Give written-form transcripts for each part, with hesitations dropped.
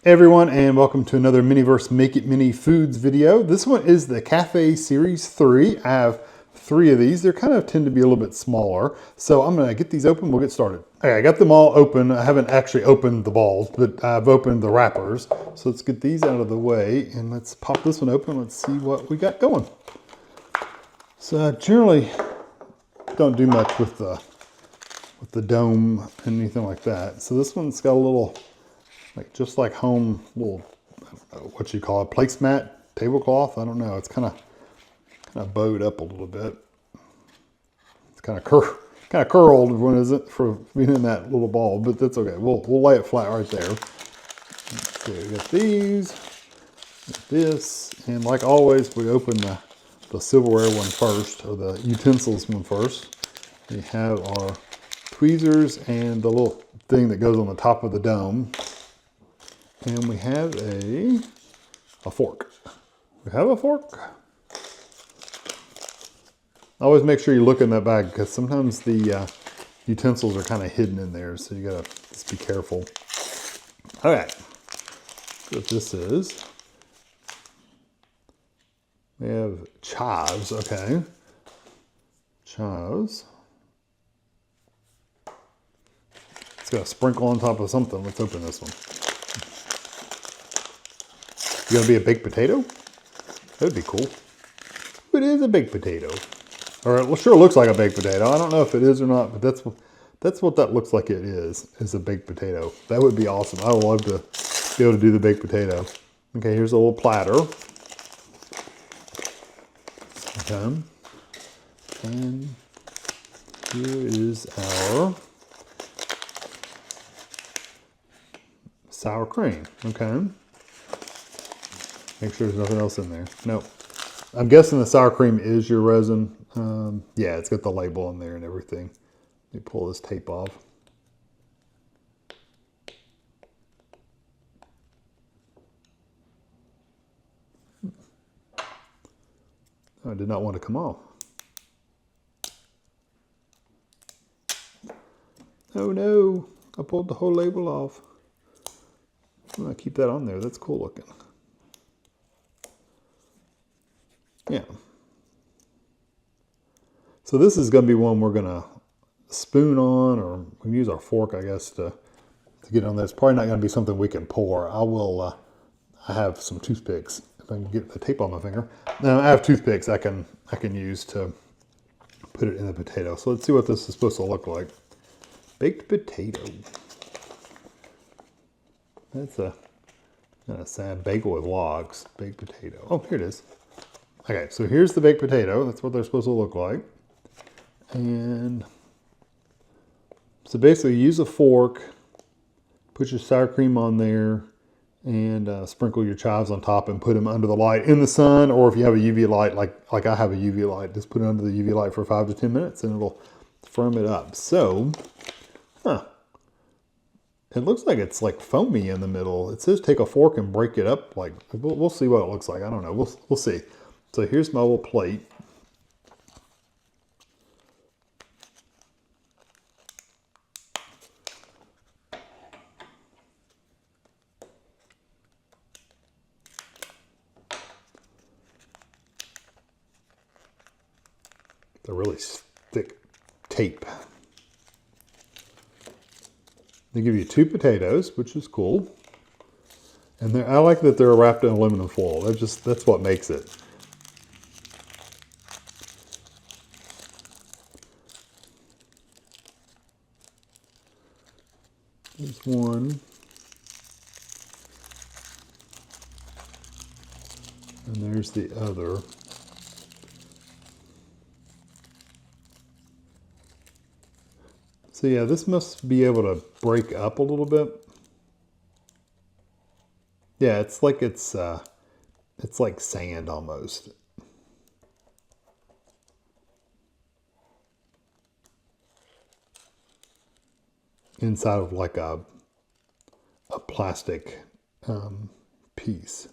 Hey everyone, and welcome to another MiniVerse Make It Mini Foods video. This one is the Cafe Series 3. I have 3 of these. They tend to be a little bit smaller. So I'm gonna get these open, we'll get started. Okay, I got them all open. I haven't actually opened the balls, but I've opened the wrappers. So let's get these out of the way and let's pop this one open. Let's see what we got going. So I generally don't do much with the dome and anything like that. So this one's got a little, just like home little, I don't know what you call it, placemat, tablecloth. I don't know. It's kind of bowed up a little bit. It's kind of curled when is it for being in that little ball, but that's okay. We'll lay it flat right there. Let's see, we got these, got this, and like always, we open the silverware one first, or the utensils one first. We have our tweezers and the little thing that goes on the top of the dome. And we have a fork. We have a fork. Always make sure you look in that bag because sometimes the utensils are kind of hidden in there, so you gotta just be careful. Okay, what this is. We have chives, okay. Chives. It's got a sprinkle on top of something. Let's open this one. Gonna be a baked potato? That'd be cool. It is a baked potato. Or it sure looks like a baked potato. I don't know if it is or not, but that's what that looks like it is a baked potato. That would be awesome. I would love to be able to do the baked potato. Okay, here's a little platter. Okay. And here is our sour cream. Okay. Make sure there's nothing else in there. Nope. I'm guessing the sour cream is your resin. Yeah, it's got the label on there and everything. Let me pull this tape off. Oh, it did not want to come off. Oh no, I pulled the whole label off. I'm gonna keep that on there. That's cool looking. Yeah. So this is going to be one we're going to spoon on, or we can use our fork, I guess, to get on there. It's probably not going to be something we can pour. I have some toothpicks. If I can get the tape on my finger. Now I have toothpicks I can use to put it in the potato. So let's see what this is supposed to look like. Baked potato. That's a kind of sad bagel with logs. Baked potato. Oh, here it is. Okay, so here's the baked potato. That's what they're supposed to look like. And so basically use a fork, put your sour cream on there, and sprinkle your chives on top and put them under the light in the sun, or if you have a UV light, like I have a UV light, just put it under the UV light for 5 to 10 minutes and it'll firm it up. So, it looks like it's like foamy in the middle. It says take a fork and break it up. Like we'll see what it looks like. I don't know. We'll see. So here's my little plate. A really thick tape. They give you 2 potatoes, which is cool. And I like that they're wrapped in aluminum foil. That's what makes it. There's one. And there's the other. So yeah, this must be able to break up a little bit. Yeah, it's like sand almost. Inside of like a plastic piece.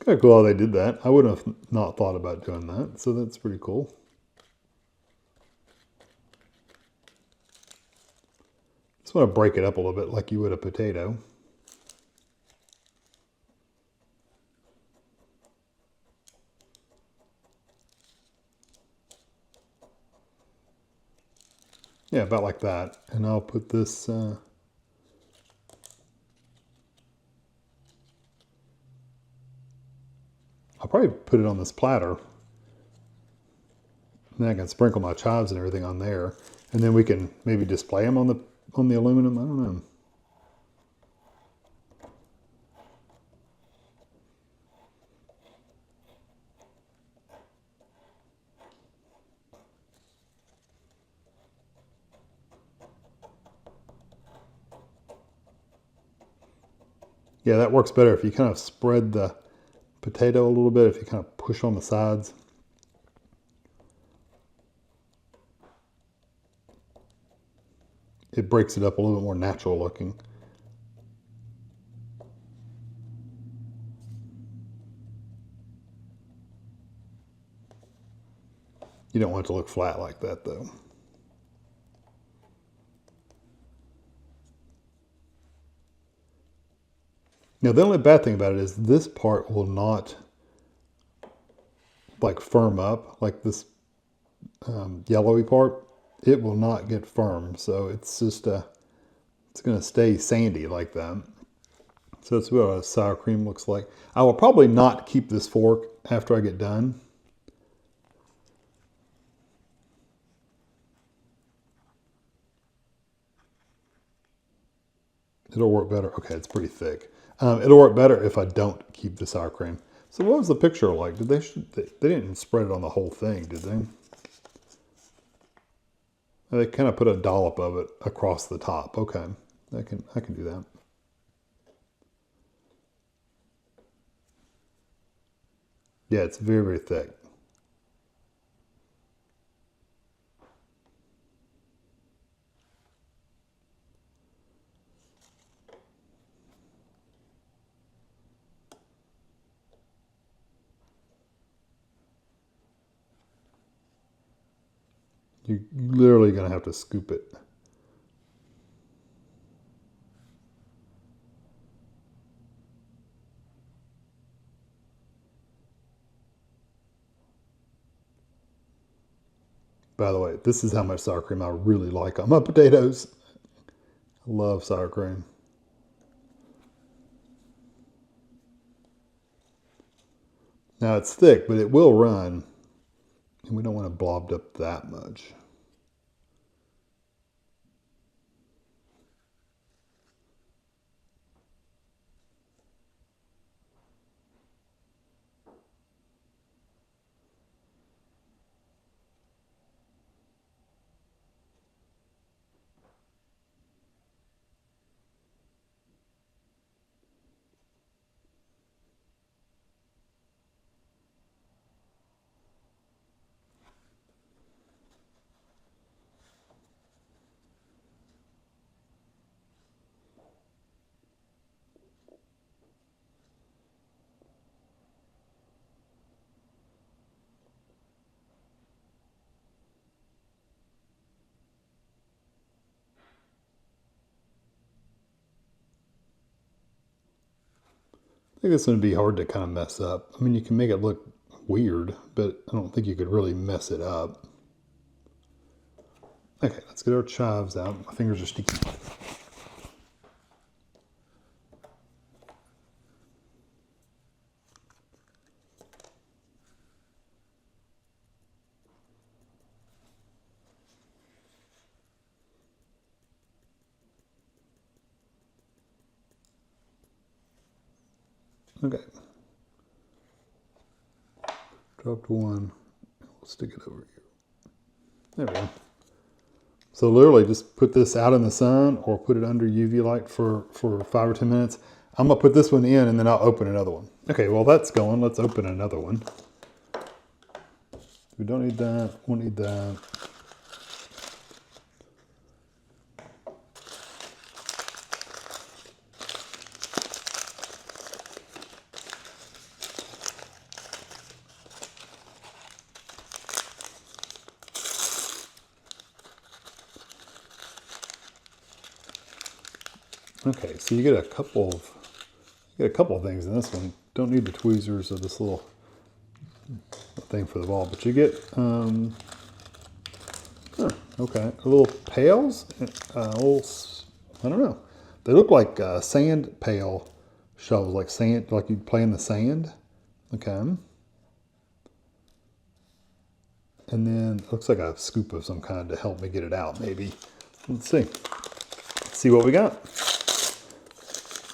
Kind of cool how they did that. I wouldn't have not thought about doing that, so that's pretty cool. Just want to break it up a little bit like you would a potato. Yeah, about like that. And I'll put this... I'll probably put it on this platter. And then I can sprinkle my chives and everything on there. And then we can maybe display them on the aluminum. I don't know. Yeah, that works better if you kind of spread the potato a little bit, if you kind of push on the sides. It breaks it up a little bit more natural looking. You don't want it to look flat like that though. Now the only bad thing about it is this part will not like firm up, like this yellowy part. It will not get firm, so it's just it's going to stay sandy like that. So that's what a sour cream looks like. I will probably not keep this fork after I get done. It'll work better. Okay, it's pretty thick. It'll work better if I don't keep the sour cream. So what was the picture like? Did they didn't spread it on the whole thing, did they? They kind of put a dollop of it across the top. Okay, I can do that. Yeah, it's very, very thick. You're literally going to have to scoop it. By the way, this is how much sour cream I really like on my potatoes. I love sour cream. Now it's thick, but it will run. And we don't want it blobbed up that much. I think it's going to be hard to kind of mess up. I mean, you can make it look weird, but I don't think you could really mess it up. Okay, let's get our chives out. My fingers are sticky. Okay. Dropped one. We'll stick it over here. There we go. So literally just put this out in the sun or put it under UV light for 5 or 10 minutes. I'm gonna put this one in and then I'll open another one. Okay, well that's going. Let's open another one. We don't need that, won't need that. Okay, so you get a couple of things in this one. Don't need the tweezers or this little thing for the ball, but you get okay, little pails, little, I don't know. They look like sand pail shovels, like sand, like you play in the sand. Okay. And then it looks like a scoop of some kind to help me get it out, maybe. Let's see. Let's see what we got.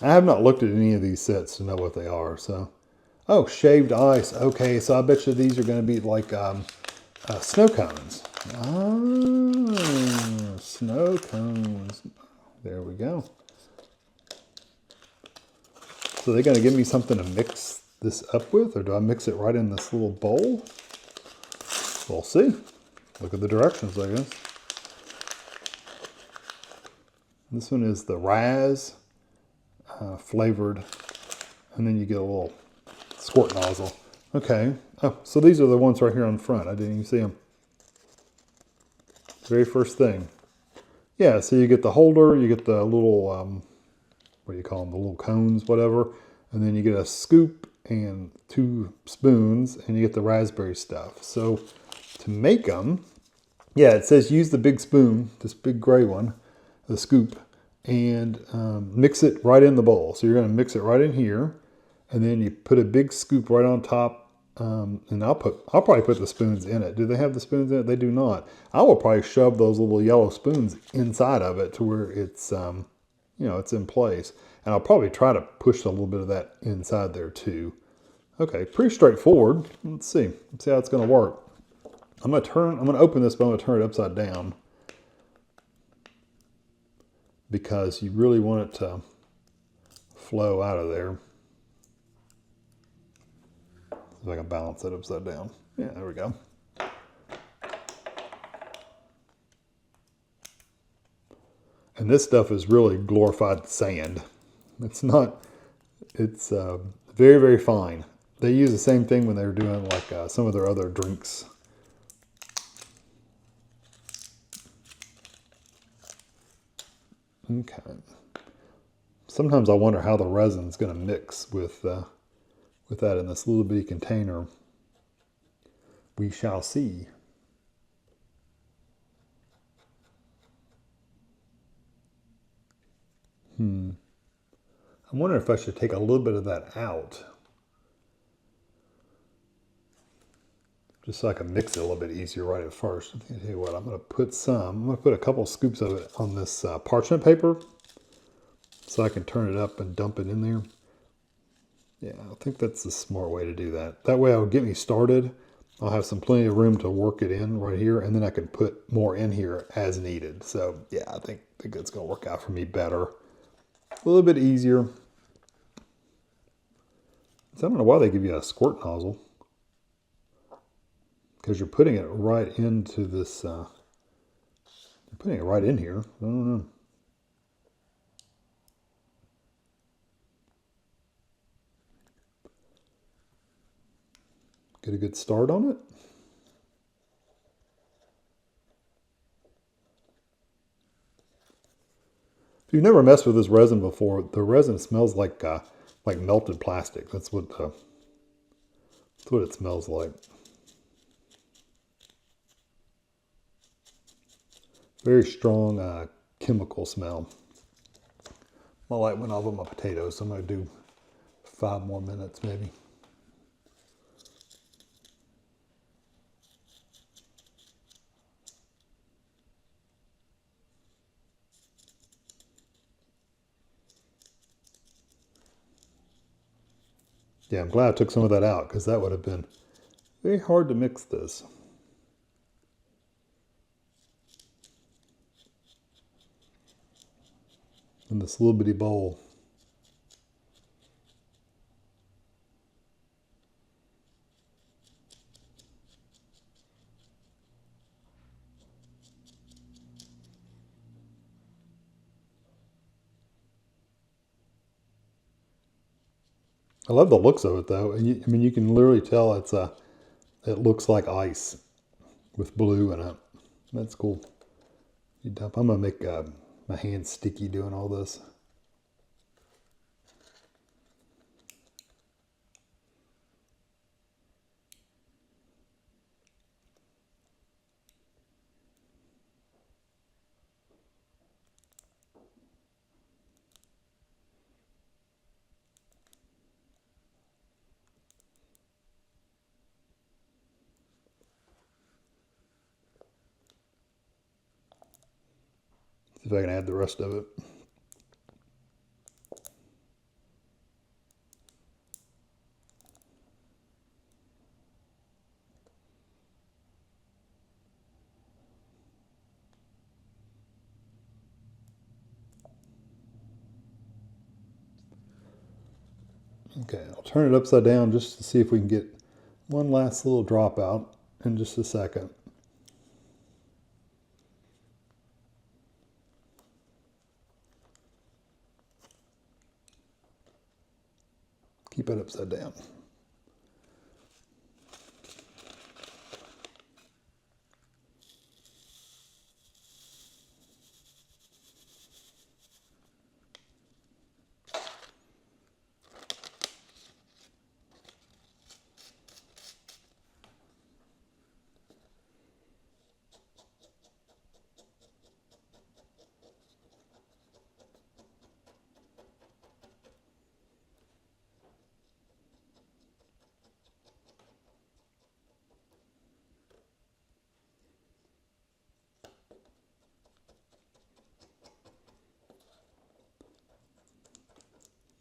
I have not looked at any of these sets to know what they are, so. Oh, shaved ice. Okay, so I bet you these are going to be like snow cones. Ah, snow cones. There we go. So they're going to give me something to mix this up with, or do I mix it right in this little bowl? We'll see. Look at the directions, I guess. This one is the Raz flavored, and then you get a little squirt nozzle. Okay. Oh, so these are the ones right here on the front. I didn't even see them. Very first thing. Yeah, so you get the holder, you get the little, what do you call them, the little cones, whatever. And then you get a scoop and 2 spoons, and you get the raspberry stuff. So to make them, yeah, it says use the big spoon, this big gray one, the scoop, and mix it right in the bowl. So you're going to mix it right in here, and then you put a big scoop right on top. And I'll probably put the spoons in it. Do they have the spoons in it? They do not. I will probably shove those little yellow spoons inside of it to where it's, you know, it's in place. And I'll probably try to push a little bit of that inside there too. Okay, pretty straightforward. Let's see how it's going to work. I'm going to open this, but I'm going to turn it upside down because you really want it to flow out of there. If I can balance it upside down. Yeah, there we go. And this stuff is really glorified sand. It's not, it's very, very fine. They use the same thing when they were doing like some of their other drinks. Okay. Sometimes I wonder how the resin's going to mix with that in this little bitty container. We shall see. I'm wondering if I should take a little bit of that out, just so I can mix it a little bit easier right at first. I think, I'll tell you what, I'm going to put a couple scoops of it on this parchment paper, so I can turn it up and dump it in there. Yeah, I think that's the smart way to do that. That way it'll get me started. I'll have plenty of room to work it in right here, and then I can put more in here as needed. So yeah, I think it's going to work out for me better. A little bit easier. So I don't know why they give you a squirt nozzle, because you're putting it right into this, you're putting it right in here. I don't know. Get a good start on it. If you've never messed with this resin before, the resin smells like melted plastic. That's what it smells like. Very strong chemical smell. My light went off on my potatoes, so I'm going to do 5 more minutes maybe. Yeah, I'm glad I took some of that out, because that would have been very hard to mix this. In this little bitty bowl. I love the looks of it though. And I mean, you can literally tell it looks like ice with blue in it. That's cool. I'm gonna make my hands sticky doing all this. See if I can add the rest of it. Okay, I'll turn it upside down just to see if we can get one last little drop out in just a second. Keep it upside down.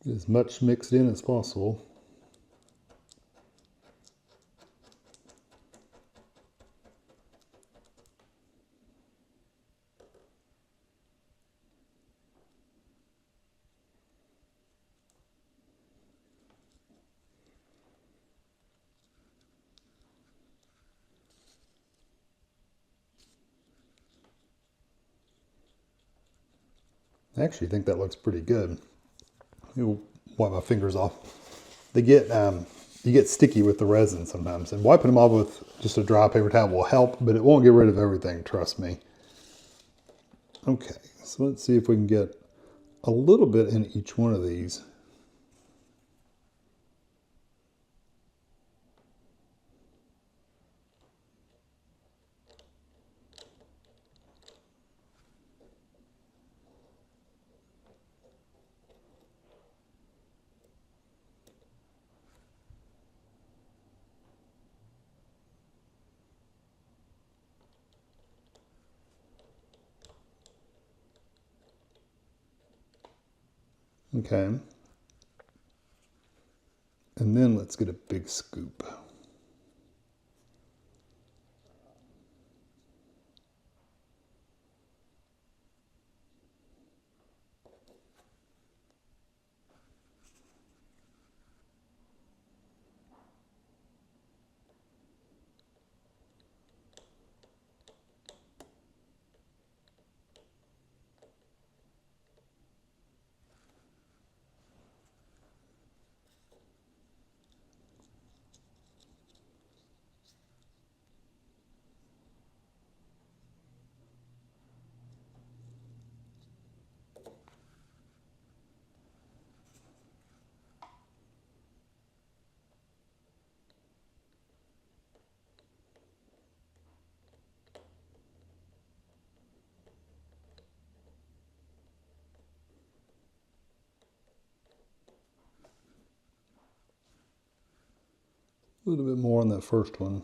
Get as much mixed in as possible. I actually think that looks pretty good. You'll wipe my fingers off. They get you get sticky with the resin sometimes, and wiping them off with just a dry paper towel will help, but it won't get rid of everything, trust me. Okay, so let's see if we can get a little bit in each one of these. Okay. And then let's get a big scoop. A little bit more on that first one.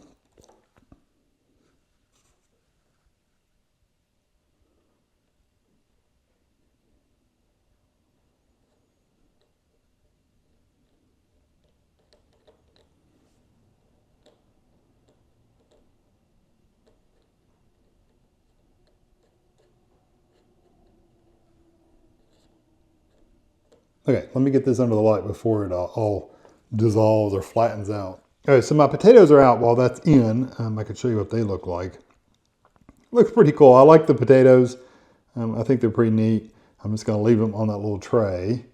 Okay, let me get this under the light before it all dissolves or flattens out. Okay, so my potatoes are out while that's in. I can show you what they look like. Looks pretty cool. I like the potatoes. I think they're pretty neat. I'm just going to leave them on that little tray.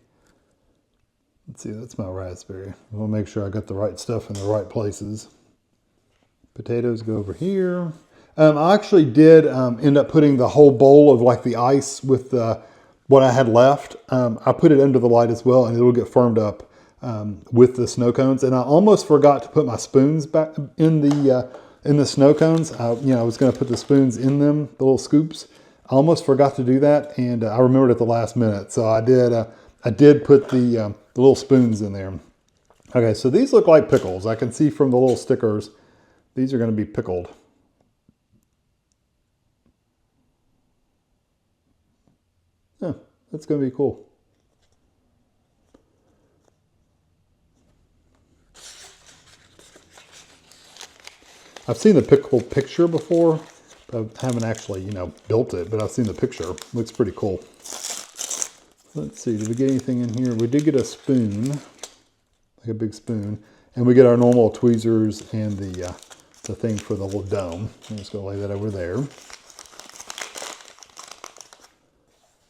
Let's see, that's my raspberry. I want to make sure I got the right stuff in the right places. Potatoes go over here. I actually did end up putting the whole bowl of like the ice with what I had left. I put it under the light as well, and it'll get firmed up with the snow cones. And I almost forgot to put my spoons back in the snow cones. I was going to put the spoons in them, the little scoops. I almost forgot to do that, and I remembered at the last minute. So I did. I did put the little spoons in there. Okay, so these look like pickles. I can see from the little stickers, these are going to be pickled. Yeah, that's going to be cool. I've seen the pickle picture before. I haven't actually, built it, but I've seen the picture. Looks pretty cool. Let's see, did we get anything in here? We did get a spoon, like a big spoon, and we get our normal tweezers and the thing for the little dome. I'm just gonna lay that over there.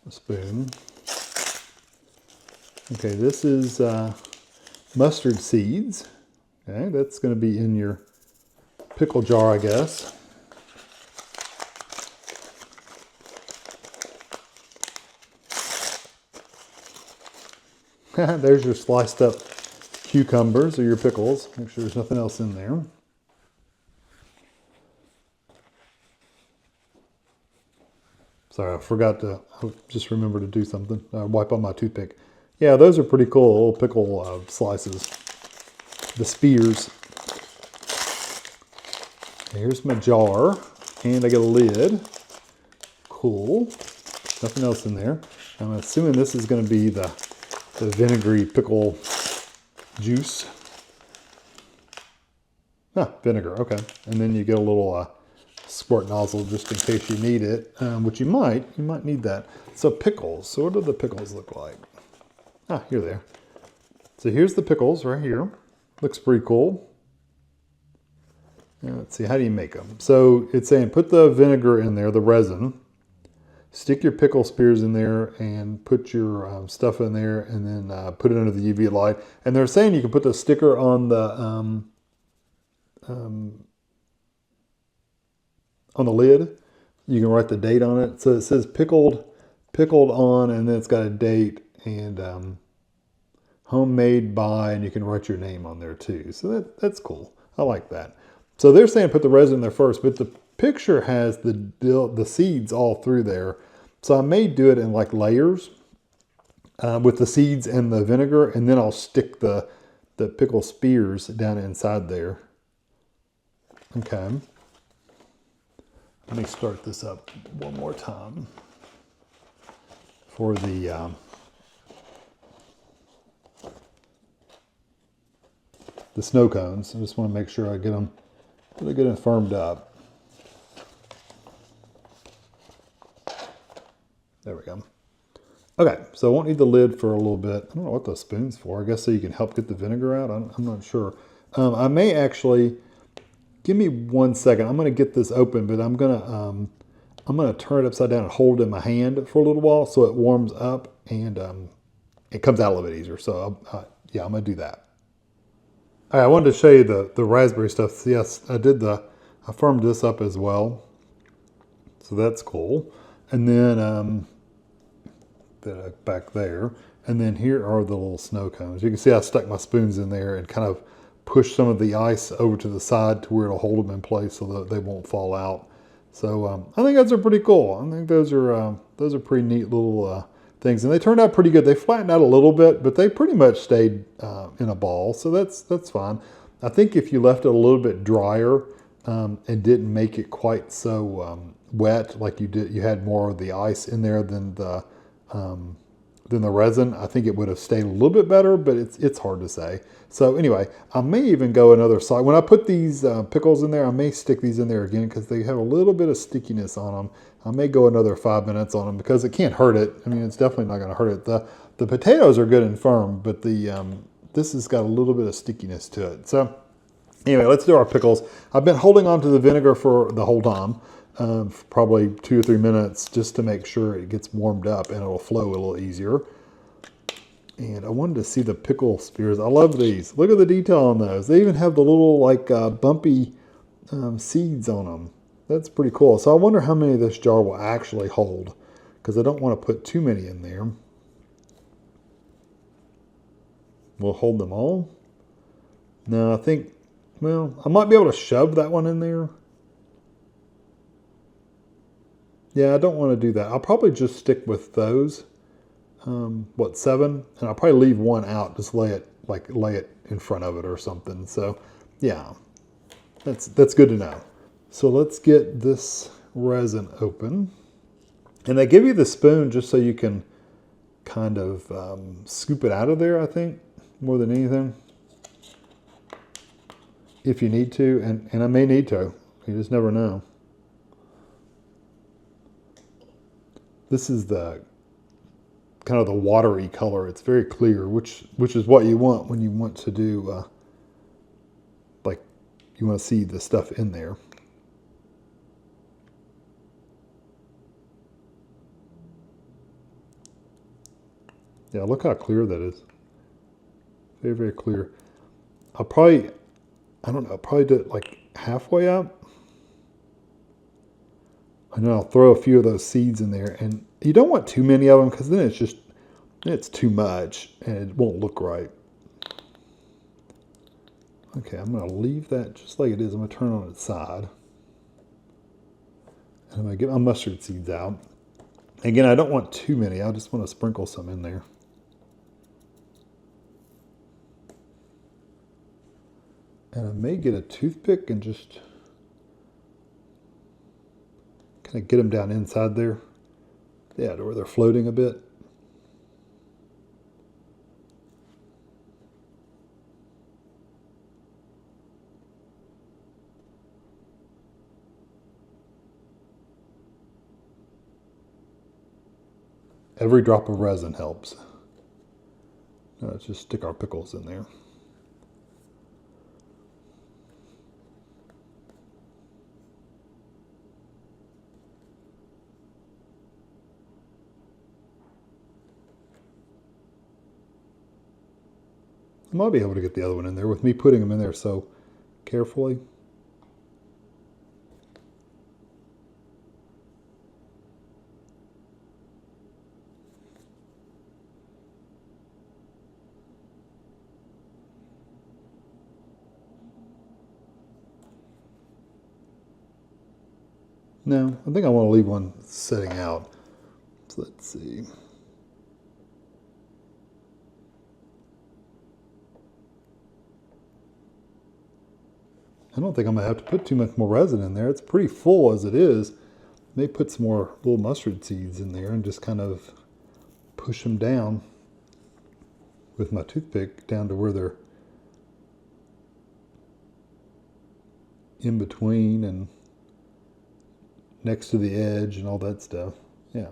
A spoon. Okay, this is mustard seeds. Okay, that's gonna be in your pickle jar, I guess. There's your sliced up cucumbers or your pickles. Make sure there's nothing else in there. Sorry, I just remembered to do something. Wipe on my toothpick. Yeah, those are pretty cool, little pickle slices. The spears. Here's my jar, and I get a lid. Cool. Nothing else in there. I'm assuming this is going to be the vinegary pickle juice. Vinegar, okay. And then you get a little squirt nozzle just in case you need it, which you might need that. So pickles, so what do the pickles look like? Here they are. So here's the pickles right here. Looks pretty cool. Now let's see, how do you make them? So it's saying put the vinegar in there, the resin, stick your pickle spears in there and put your stuff in there, and then put it under the UV light. And they're saying you can put the sticker on the lid. You can write the date on it. So it says pickled on, and then it's got a date and homemade by, and you can write your name on there too. So that's cool. I like that. So they're saying put the resin in there first, but the picture has the seeds all through there. So I may do it in like layers with the seeds and the vinegar, and then I'll stick the pickle spears down inside there. Okay. Let me start this up one more time for the snow cones. I just want to make sure I get them really good and firmed up. There we go. Okay, so I won't need the lid for a little bit. I don't know what the spoon's for. I guess so you can help get the vinegar out. I'm not sure. I may actually, give me 1 second. I'm going to get this open, but I'm going to turn it upside down and hold it in my hand for a little while so it warms up and it comes out a little bit easier. So yeah, I'm going to do that. All right, I wanted to show you the raspberry stuff. So yes, I firmed this up as well. So that's cool. And then back there. And then here are the little snow cones. You can see I stuck my spoons in there and kind of push some of the ice over to the side to where it'll hold them in place so that they won't fall out. So I think those are pretty cool. I think those are pretty neat little things, and they turned out pretty good. They flattened out a little bit, but they pretty much stayed in a ball, so that's fine. I think if you left it a little bit drier and didn't make it quite so wet, like you had more of the ice in there than the resin, I think it would have stayed a little bit better, but it's hard to say. So anyway, I may even go another side. When I put these pickles in there, I may stick these in there again because they have a little bit of stickiness on them. I may go another 5 minutes on them because it can't hurt it. I mean, it's definitely not going to hurt it. The potatoes are good and firm, but this has got a little bit of stickiness to it. So anyway, let's do our pickles. I've been holding on to the vinegar for the whole time, probably 2 or 3 minutes, just to make sure it gets warmed up and it'll flow a little easier. And I wanted to see the pickle spears. I love these. Look at the detail on those. They even have the little like bumpy seeds on them. That's pretty cool. So I wonder how many this jar will actually hold, because I don't want to put too many in there. We'll hold them all. No, I think, well, I might be able to shove that one in there. Yeah, I don't want to do that. I'll probably just stick with those. 7? And I'll probably leave one out. Just lay it in front of it or something. So yeah, that's good to know. So let's get this resin open. And they give you the spoon just so you can kind of scoop it out of there, I think, more than anything. If you need to, and I may need to. You just never know. This is the kind of the watery color. It's very clear, which is what you want when you want to do, like, you want to see the stuff in there. Yeah, look how clear that is. Very, very clear. I'll probably, I don't know, I'll probably do it like halfway up. And then I'll throw a few of those seeds in there. And you don't want too many of them because then it's too much and it won't look right. Okay, I'm going to leave that just like it is. I'm going to turn it on its side. And I'm going to get my mustard seeds out. Again, I don't want too many. I just want to sprinkle some in there. And I may get a toothpick and just kind of get them down inside there. Yeah, to where they're floating a bit. Every drop of resin helps. Now let's just stick our pickles in there. I might be able to get the other one in there with me putting them in there so carefully. No, I think I want to leave one setting out. So let's see. I don't think I'm going to have to put too much more resin in there. It's pretty full as it is. May put some more little mustard seeds in there and just kind of push them down with my toothpick down to where they're in between and next to the edge and all that stuff. Yeah.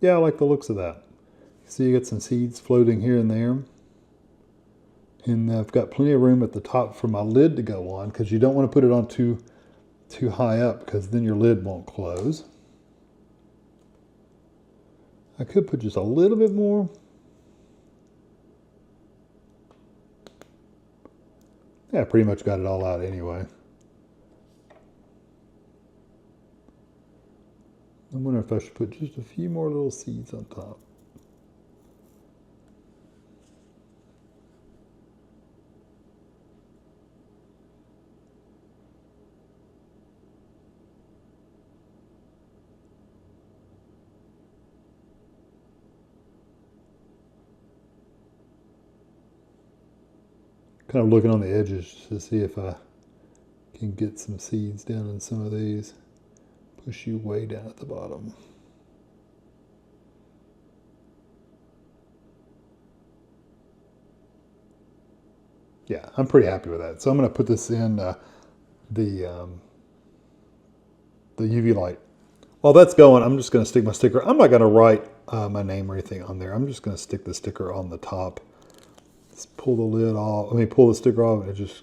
Yeah, I like the looks of that. See, you got some seeds floating here and there. And I've got plenty of room at the top for my lid to go on because you don't want to put it on too high up because then your lid won't close. I could put just a little bit more. Yeah, I pretty much got it all out anyway. I wonder if I should put just a few more little seeds on top. Kind of looking on the edges to see if I can get some seeds down in some of these. Push you way down at the bottom. Yeah, I'm pretty happy with that. So I'm going to put this in the UV light. While that's going, I'm just going to stick my sticker. I'm not going to write my name or anything on there. I'm just going to stick the sticker on the top. Just pull the lid off. I mean, pull the sticker off, and it just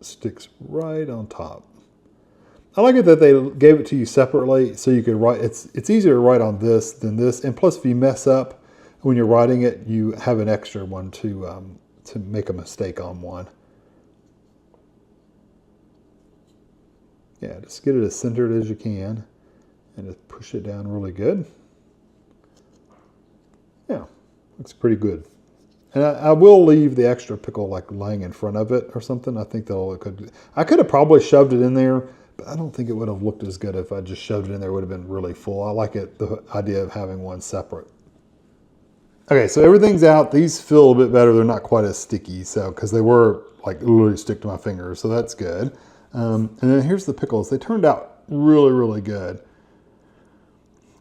sticks right on top. I like it that they gave it to you separately so you could write. It's easier to write on this than this, and plus, if you mess up when you're writing it, you have an extra one to make a mistake on one. Yeah, just get it as centered as you can, and just push it down really good. Yeah, looks pretty good. And I will leave the extra pickle like laying in front of it or something. I think that'll look good. I could have probably shoved it in there, but I don't think it would have looked as good if I just shoved it in there. It would have been really full. I like it, the idea of having one separate. Okay, so everything's out. These feel a bit better. They're not quite as sticky, so because they were like literally stick to my fingers, so that's good. And then here's the pickles. They turned out really, really good.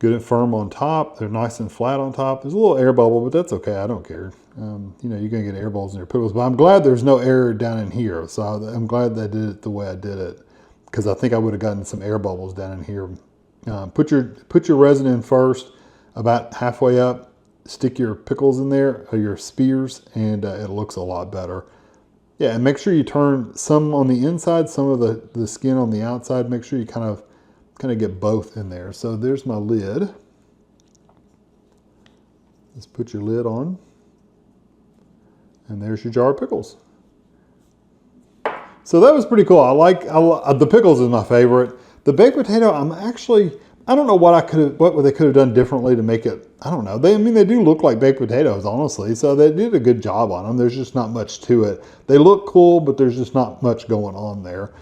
Good and firm on top. They're nice and flat on top. There's a little air bubble, but that's okay. I don't care. You know, you're going to get air bubbles in your pickles, but I'm glad there's no air down in here. So I'm glad that I did it the way I did it, because I think I would have gotten some air bubbles down in here. Put your resin in first, about halfway up. Stick your pickles in there, or your spears, and it looks a lot better. Yeah, and make sure you turn some on the inside, some of the skin on the outside. Make sure you kind of get both in there. So there's my lid. Just put your lid on. And there's your jar of pickles. So that was pretty cool. The pickles is my favorite. The baked potato, I don't know what they could have done differently to make it, I don't know. I mean, they do look like baked potatoes, honestly. So they did a good job on them. There's just not much to it. They look cool, but there's just not much going on there.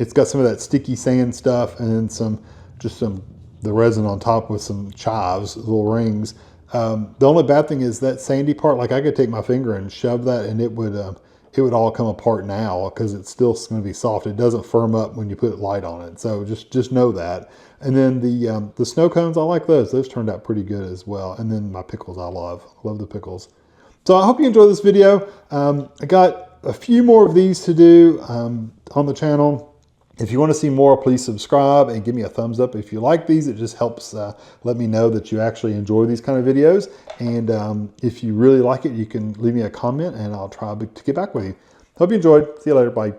It's got some of that sticky sand stuff and then the resin on top with some chives, little rings. The only bad thing is that sandy part. Like I could take my finger and shove that, and it would all come apart now because it's still going to be soft. It doesn't firm up when you put light on it. So just know that. And then the snow cones, I like those. Those turned out pretty good as well. And then my pickles, I love the pickles. So I hope you enjoyed this video. I got a few more of these to do on the channel. If you want to see more, please subscribe and give me a thumbs up if you like these. It just helps let me know that you actually enjoy these kind of videos. And if you really like it, you can leave me a comment and I'll try to get back with you. Hope you enjoyed. See you later. Bye.